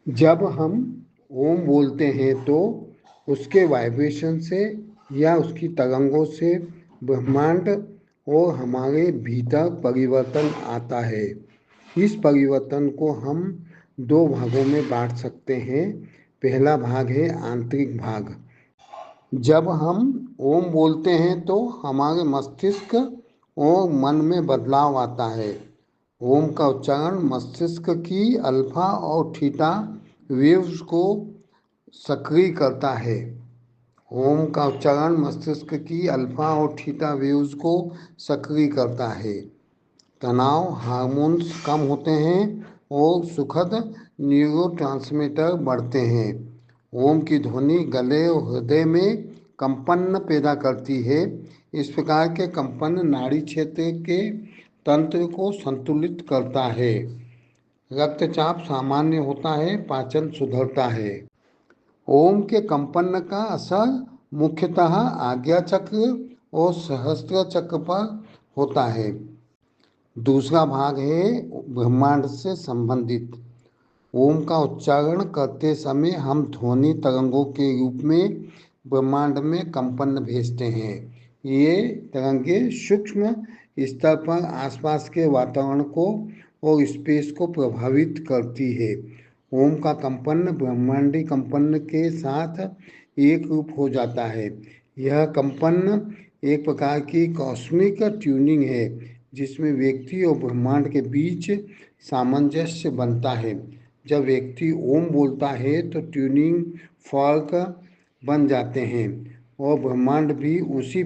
जब हम ओम बोलते हैं तो उसके वाइब्रेशन से या उसकी तरंगों से ब्रह्मांड और हमारे भीतर परिवर्तन आता है। इस परिवर्तन को हम दो भागों में बांट सकते हैं। पहला भाग है आंतरिक भाग। जब हम ओम बोलते हैं तो हमारे मस्तिष्क और मन में बदलाव आता है। ओम का उच्चारण मस्तिष्क की अल्फा और थीटा वेव्स को सक्रिय करता है। ओम का उच्चारण मस्तिष्क की अल्फा और थीटा वेव्स को सक्रिय करता है। तनाव हार्मोन्स कम होते हैं और सुखद न्यूरोट्रांसमीटर बढ़ते हैं। ओम की ध्वनि गले और हृदय में कंपन पैदा करती है। इस प्रकार के कंपन नाड़ी क्षेत्र के तंत्र को संतुलित करता है। रक्तचाप सामान्य होता है, पाचन सुधरता है। ओम के कंपन का असर मुख्यतः आज्ञा चक्र और सहस्त्र चक्र पर होता है। दूसरा भाग है ब्रह्मांड से संबंधित। ओम का उच्चारण करते समय हम ध्वनि तरंगों के रूप में ब्रह्मांड में कंपन भेजते हैं। ये तरंगे सूक्ष्म स्तर पर आसपास के वातावरण को और स्पेस को प्रभावित करती है। ओम का कंपन ब्रह्मांडी कंपन के साथ एक रूप हो जाता है। यह कंपन एक प्रकार की कॉस्मिक ट्यूनिंग है जिसमें व्यक्ति और ब्रह्मांड के बीच सामंजस्य बनता है। जब व्यक्ति ओम बोलता है तो ट्यूनिंग फॉर्क बन जाते हैं और ब्रह्मांड भी उसी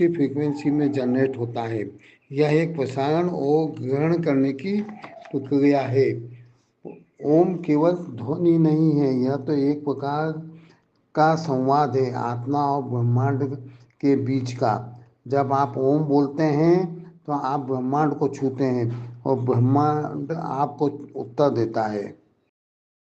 फ्रीक्वेंसी में जनरेट होता है। यह एक प्रसारण और ग्रहण करने की प्रक्रिया है। ओम केवल ध्वनि नहीं है, यह तो एक प्रकार का संवाद है आत्मा और ब्रह्मांड के बीच का। जब आप ओम बोलते हैं तो आप ब्रह्मांड को छूते हैं और ब्रह्मांड आपको उत्तर देता है।